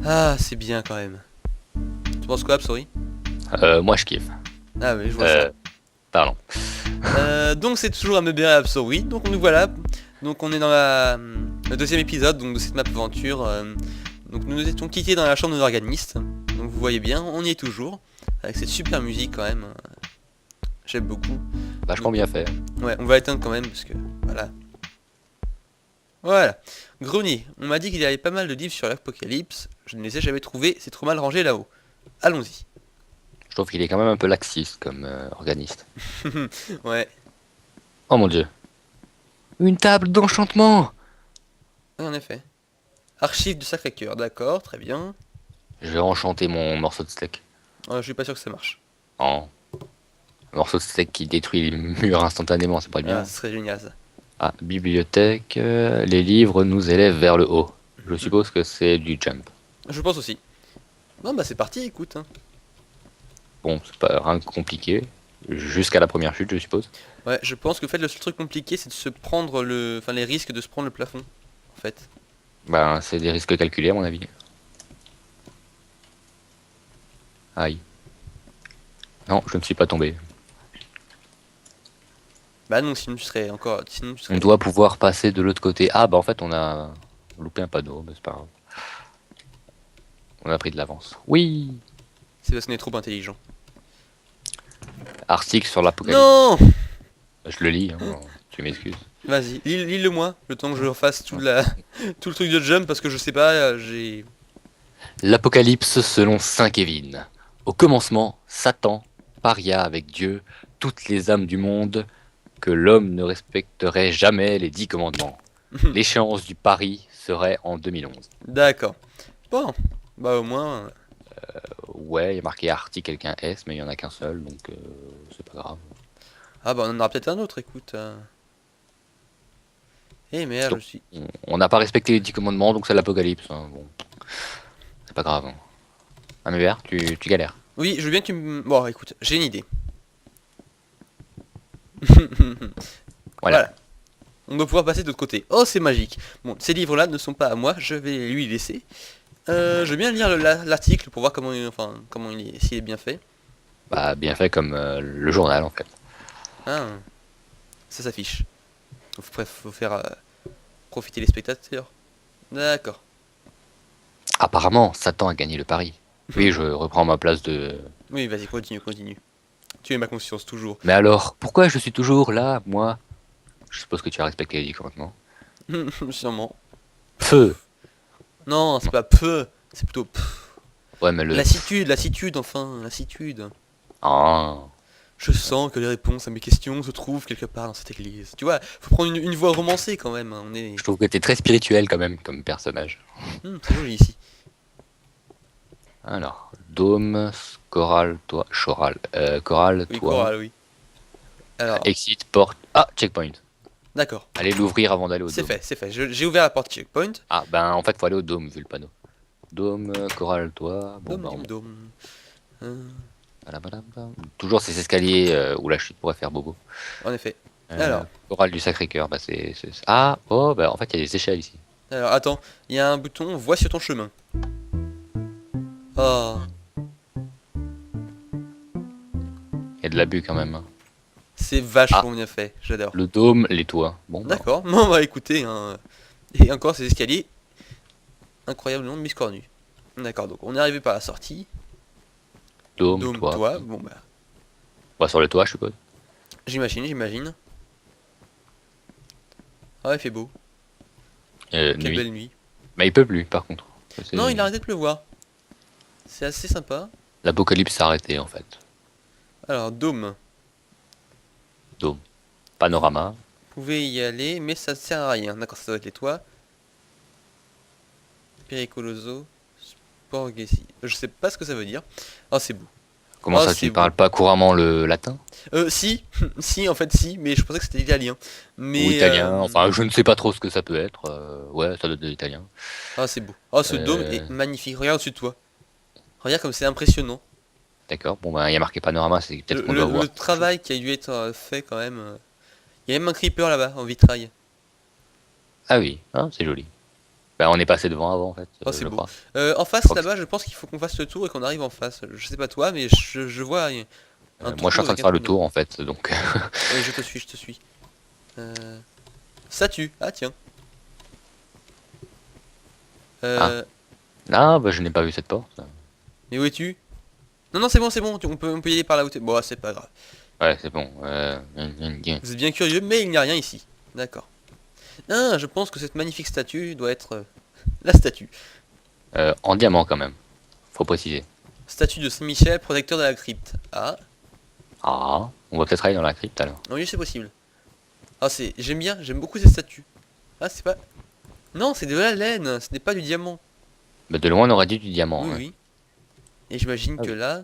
Ah, c'est bien quand même. Tu penses quoi, Absori? Moi je kiffe. Ah oui, je vois ça. Euh, Pardon. Donc c'est toujours un meubé à Absori. Donc nous voilà. Donc on est dans le deuxième épisode donc, de cette map aventure. Donc nous nous étions quittés dans la chambre de l'organiste. Donc vous voyez bien, on y est toujours. Avec cette super musique quand même. J'aime beaucoup. Vachement Donc bien fait. ouais, on va éteindre quand même parce que voilà. Voilà. Grenier, on m'a dit qu'il y avait pas mal de livres sur l'apocalypse. Je ne les ai jamais trouvés, c'est trop mal rangé là-haut. Allons-y. Je trouve qu'il est quand même un peu laxiste comme organiste. Ouais, Oh mon dieu. Une table d'enchantement. oui, en effet. Archives du Sacré-Cœur, d'accord, très bien. Je vais enchanter mon morceau de steak. Je suis pas sûr que ça marche. Oh. Un morceau de steak qui détruit les murs instantanément, c'est pas Ah, bien. ce serait génial ça. Ah, bibliothèque. Les livres nous élèvent vers le haut. Je suppose que c'est du jump. Je pense aussi. Bon bah c'est parti, écoute, hein. Bon, c'est pas rien de compliqué. Jusqu'à la première chute, je suppose. Ouais, je pense que en fait le seul truc compliqué c'est de se prendre enfin les risques de se prendre le plafond, en fait. Ben, c'est des risques calculés à mon avis. Aïe. Non, je ne suis pas tombé. Bah non, sinon tu serais encore, sinon tu On serais. doit pouvoir passer de l'autre côté. Ah, bah en fait, on a loupé un panneau, mais c'est pas grave. On a pris de l'avance. Oui. C'est parce qu'on est trop intelligent. Article sur l'apocalypse. Non. Je le lis, hein, tu m'excuses. Vas-y, lis-le moi, le temps que je refasse tout le truc de jump parce que je sais pas, j'ai. L'Apocalypse selon Saint Kevin. Au commencement, Satan paria avec Dieu toutes les âmes du monde que l'homme ne respecterait jamais les 10 commandements. L'échéance du pari serait en 2011. D'accord. Bon, bah au moins. Ouais, il y a marqué article avec un S, mais il y en a qu'un seul, donc c'est pas grave. Ah bah on en aura peut-être un autre, écoute. Eh merde, Donc, je suis. on n'a pas respecté les 10 commandements, donc c'est l'Apocalypse, hein. Bon, c'est pas grave, hein. Ah mais vert, tu galères. Oui, je veux bien que tu me. Bon, écoute, j'ai une idée. Voilà. Voilà. On doit pouvoir passer de l'autre côté. Oh, c'est magique. Bon, ces livres-là ne sont pas à moi, je vais lui laisser. Je veux bien lire l'article pour voir enfin, comment il est, s'il est bien fait. Bah, bien fait comme le journal en fait. Hein, ça s'affiche. Faut faire profiter les spectateurs. D'accord. Apparemment, Satan a gagné le pari. Oui, je reprends ma place de... Oui, vas-y, continue, continue. Tu es ma conscience, toujours. Mais alors, pourquoi je suis toujours là, moi? Je suppose que tu as respecté les 10 commandements. Sûrement. Feu! Non, c'est Non. pas peu, c'est plutôt Ouais, mais le... lassitude, lassitude, enfin, lassitude. Ah. Je sens que les réponses à mes questions se trouvent quelque part dans cette église. Tu vois, faut prendre une voix romancée quand même, hein. On est. Je trouve que t'es très spirituel quand même comme personnage. C'est joli ici. Alors, dôme, choral, toi, choral, choral, Oui, toi, chorale, oui. Alors, exit, porte. Ah, checkpoint. d'accord. Allez l'ouvrir avant d'aller au C'est dôme. fait, c'est fait. J'ai ouvert la porte checkpoint. Ah, ben en fait, faut aller au dôme vu le panneau. Dôme, choral, toi. Bon, Dom, ben, dim, dom. voilà, voilà, voilà. Toujours ces escaliers où la chute pourrait faire bobo. En effet. Alors, Chorale du Sacré-Cœur, bah Ah, oh, bah en fait, il y a des échelles ici. attends, il y a un bouton voix sur ton chemin. Oh, Il y a de l'abus quand même, hein. c'est Ah, vachement bien fait, j'adore. le dôme, les toits. Bon, bah, D'accord, bon bah écoutez, hein. Et encore ces escaliers incroyablement biscornus. D'accord, donc on est arrivé par la sortie. dôme, Dôme, toit. toi, bon bah, On va sur le toit, je suppose. j'imagine, j'imagine. Ah, il fait beau. Quelle Nuit. belle nuit. Mais il peut plus, par contre. Non, C'est- il a arrêté de pleuvoir. C'est assez sympa. L'apocalypse s'est arrêté, en fait. Alors, dôme. Dôme. Panorama. Vous pouvez y aller, mais ça sert à rien. D'accord, ça doit être les toits. Pericoloso. Sporgesi. Je sais pas ce que ça veut dire. Oh, c'est beau. Comment Oh, ça, tu c'est ne beau. parles pas couramment le latin? Si. Si, en fait, si. Mais je pensais que c'était italien. Ou Mais, italien? Enfin, je ne sais pas trop ce que ça peut être. Ouais, ça doit être de l'italien. ah, c'est beau. Oh, ce dôme Euh, est magnifique. Regarde au-dessus de toi. Regarde comme c'est impressionnant. D'accord. Bon, bah, il y a marqué panorama, c'est Le, peut-être qu'on doit le- voir le quelque chose. travail qui a dû être fait quand même. Il y a même un creeper là-bas, en vitrail. Ah oui, hein, c'est joli. Bah, on est passé devant avant en fait, Oh, c'est je beau. crois. En face, crois que là-bas, je pense qu'il faut qu'on fasse le tour et qu'on arrive en face. Je sais pas toi, mais je vois un Moi je suis trou en train de avec un faire le tunnel. tour en fait, donc Oui, je te suis, je te suis. Euh... Statue. Ah, tiens. ah, Euh... là bah, je n'ai pas vu cette porte. Mais où es-tu? Non, non, c'est bon, c'est bon. On peut y aller par là où t'es. Bon, c'est pas grave. Ouais, c'est bon. Vous êtes bien curieux, mais il n'y a rien ici. D'accord. Ah, je pense que cette magnifique statue doit être la statue. En diamant quand même, faut préciser. Statue de Saint-Michel, protecteur de la crypte. Ah, Ah, on va peut-être aller dans la crypte alors. oui, c'est possible. Ah, j'aime bien, j'aime beaucoup ces statues. Ah, c'est pas. Non, c'est de la laine, ce n'est pas du diamant. Bah, de loin on aurait dit du diamant. Oui, Ouais. oui. Et j'imagine Ah que oui. là,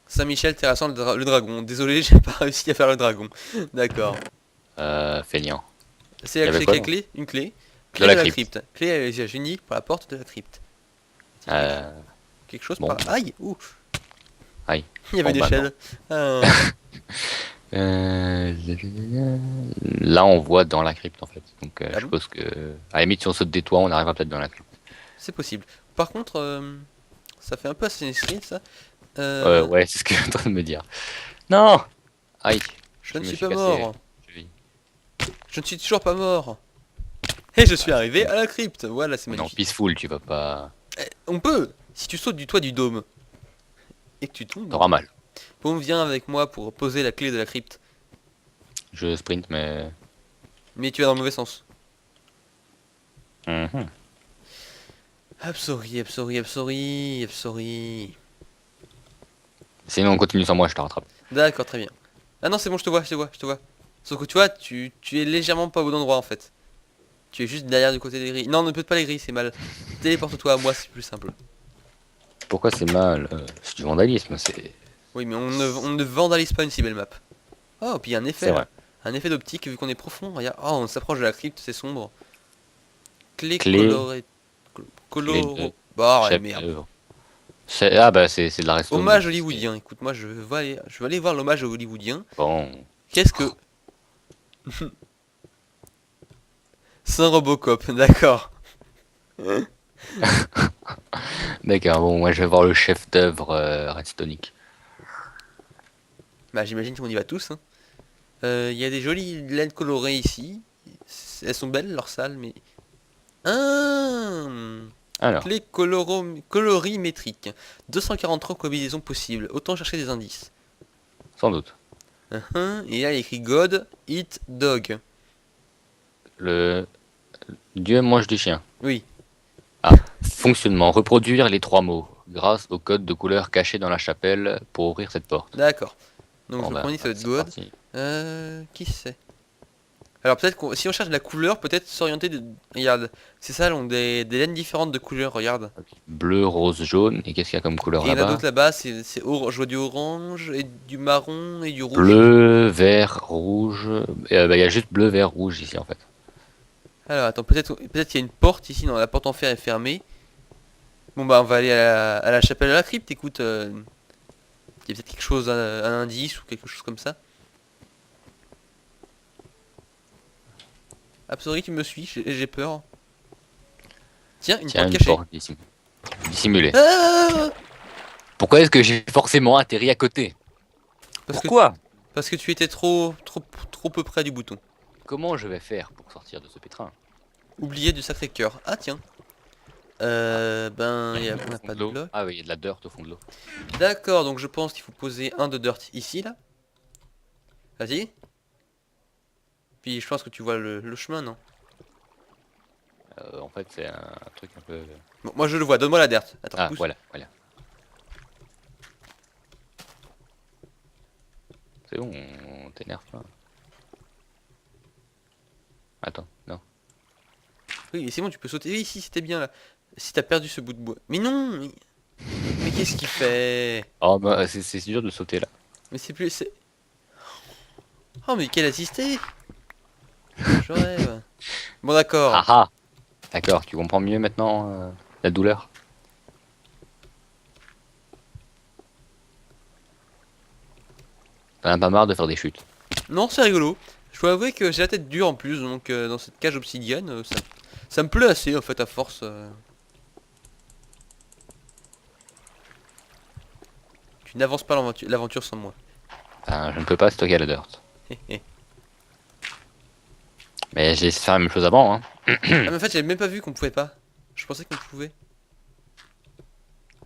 Saint-Michel terrassant le dragon. Désolé, j'ai pas réussi à faire le dragon. D'accord. Feignant. C'est Il y la avait clé, quoi quelle donc clé? Une clé. de Clé de la la crypte. crypte. Clé à génie pour la porte de la crypte. Euh, Quelque chose bon, par là. Aïe! Ouh! aïe. Il y avait Bon, une bah, échelle. Ah. Euh, Là, on voit dans la crypte en fait. Donc, Ah je bon? suppose que, à la limite, si on saute des toits, on arrivera peut-être dans la crypte. C'est possible. Par contre, ça fait un peu Assassin's Creed ça. Euh, Ouais, c'est ce que je suis en train de me dire. Non! Aïe, je je ne me suis suis pas cassé. mort. Je vis. Je ne suis toujours pas mort. Et je suis Ah, arrivé c'est bon. à la crypte. Voilà, c'est Non, magnifique. peaceful, tu vas pas. On peut, si tu sautes du toit du dôme et que tu tombes, T'auras mal. bon, viens avec moi pour poser la clé de la crypte. Je sprint, mais. Mais tu vas dans le mauvais sens. Mhm. Absori, absori, absori, absori. Sinon, on continue sans moi, je te rattrape. D'accord, très bien. Ah non, c'est bon, je te vois, je te vois, je te vois. Sauf que tu vois, tu es légèrement pas au bon endroit en fait. Tu es juste derrière du côté des grilles. Non, ne peut pas les grilles, c'est mal. Téléporte-toi à moi, c'est plus simple. Pourquoi c'est mal? C'est du vandalisme, c'est. Oui, mais on ne vandalise pas une si belle map. Oh, puis il y a un effet C'est là. vrai. Un effet d'optique vu qu'on est profond. Regarde. Oh, on s'approche de la crypte, c'est sombre. Clé Clé, colorée. clé de Coloro. Bah, ouais, chef merde. d'œuvre. Ah, bah, c'est de la restone. Hommage Donc hollywoodien. Écoute, moi je vais aller voir l'hommage hollywoodien. bon. Qu'est-ce que. C'est un Robocop, d'accord. D'accord, bon, moi je vais voir le chef d'œuvre redstonique. Bah, j'imagine qu'on y va tous. Hein. Il y a des jolies laines colorées ici. Elles sont belles, leurs salles, mais. Ah, Alors, clé colorimétrique. 243 combinaisons possibles. Autant chercher des indices. sans doute. Et là, il y a écrit God, Eat, Dog. Le Dieu mange du chien. Oui, Fonctionnement. Reproduire les trois mots grâce au code de couleur caché dans la chapelle pour ouvrir cette porte. d'accord. Donc, Bon, le bah, premier, ça doit être c'est God. parti. Qui c'est? Alors, peut-être si on cherche de la couleur, peut-être s'orienter de. Regarde, c'est ça, ont des laines différentes de couleurs, regarde. Bleu, rose, jaune. Et qu'est-ce qu'il y a comme couleur Et il y en a là-bas? d'autres là-bas, je vois du orange, et du marron, et du rouge. Bleu, vert, rouge. Bah, il y a juste bleu, vert, rouge ici en fait. Alors, attends, peut-être qu'il y a une porte ici, non, la porte en fer est fermée. Bon, bah, on va aller à la chapelle de la crypte, écoute. Il y a peut-être quelque chose, un indice ou quelque chose comme ça. Absolument, tu me suis, j'ai peur. Tiens, une Tiens, porte une cachée. porte dissimulée. Ah, Pourquoi est-ce que j'ai forcément atterri à côté? parce que, Pourquoi? parce que tu étais trop peu près du bouton. Comment je vais faire pour sortir de ce pétrin? Oublié du Sacré-Cœur. Ah, tiens. Ben, on Au n'a fond pas de de l'eau. bloc. Ah oui, il y a de la dirt au fond de l'eau. D'accord, donc je pense qu'il faut poser un de dirt ici, là. Vas-y. Puis je pense que tu vois le chemin, non? En fait, c'est un truc un peu. Bon, moi je le vois, donne-moi la dirt. Attends, Ah, pousse. voilà, voilà. C'est bon, on t'énerve pas. Attends, non. Oui, mais c'est bon, tu peux sauter. Oui, ici, c'était bien, là. Si t'as perdu ce bout de bois. Mais non mais qu'est-ce qu'il fait? Oh, bah, c'est dur de sauter là. Mais c'est plus... Oh, mais quel assisté! Je rêve. Bon, d'accord. Ah ah! D'accord, tu comprends mieux maintenant la douleur? T'en as pas marre de faire des chutes? Non, c'est rigolo. Je dois avouer que j'ai la tête dure en plus, donc dans cette cage obsidienne, Ça me plaît assez en fait à force. Tu n'avances pas l'aventure sans moi. Je ne peux pas stocker la dirt. Mais j'ai essayé de faire la même chose avant, hein. Ah mais en fait j'avais même pas vu qu'on pouvait pas. Je pensais qu'on pouvait.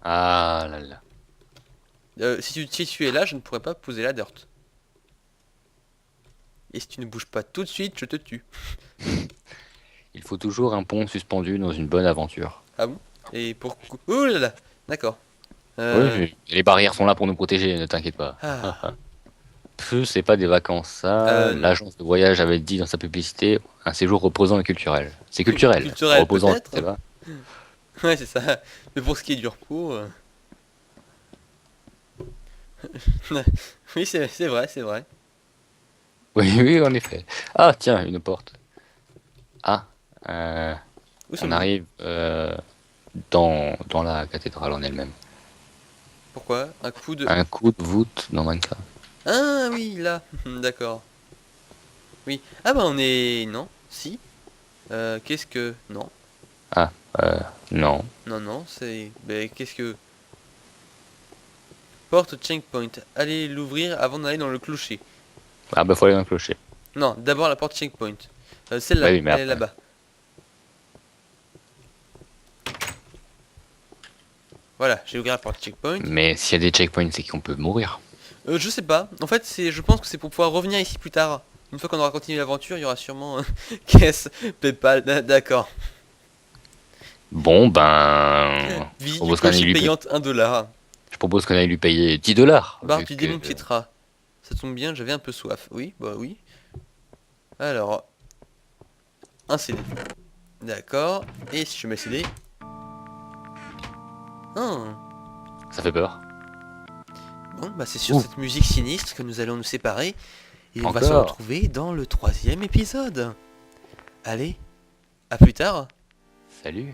Ah là là. Si tu es là, je ne pourrais pas poser la dirt. Et si tu ne bouges pas tout de suite, je te tue. Il faut toujours un pont suspendu dans une bonne aventure. Ah bon? Et pour... Ouh là là. D'accord. Oui, les barrières sont là pour nous protéger, ne t'inquiète pas. Ah. C'est pas des vacances, ça. Non. L'agence de voyage avait dit dans sa publicité un séjour reposant et culturel. C'est culturel. Culturel, Reposant, peut-être. c'est pas. Ouais c'est ça. Mais pour ce qui est du repos... Oui c'est vrai, c'est vrai. Oui, oui, en effet. Ah, tiens, une porte. Ah, Où on sommes-nous? arrive dans la cathédrale en elle-même. Pourquoi? Un coup de... Un coup de voûte dans Minecraft. Ah oui, là. D'accord. Oui. Ah bah on est... Non. Si. Qu'est-ce que... Non. Ah, non. Non, non, c'est... Ben qu'est-ce que... Porte checkpoint. Allez l'ouvrir avant d'aller dans le clocher. Ah, bah, faut aller dans le clocher. Non, d'abord la porte checkpoint. Celle-là, Bah oui, mais elle est après. là-bas. Voilà, j'ai ouvert la porte checkpoint. Mais s'il y a des checkpoints, c'est qu'on peut mourir. Je sais pas. En fait, je pense que c'est pour pouvoir revenir ici plus tard. Une fois qu'on aura continué l'aventure, il y aura sûrement caisse, PayPal, d'accord. Bon, ben. Je Visite du propose qu'on aille clocher lui, payante 1 $. je propose qu'on aille lui payer 10 dollars. Barbe du démon Pietra. Ça tombe bien, j'avais un peu soif. Oui, bah oui. Alors, un CD. D'accord. Et si je mets CD... Oh. Ça fait peur. Bon, bah c'est sur Ouh. cette musique sinistre que nous allons nous séparer. Et on va se Encore. retrouver dans le 3e épisode. Allez, à plus tard. Salut.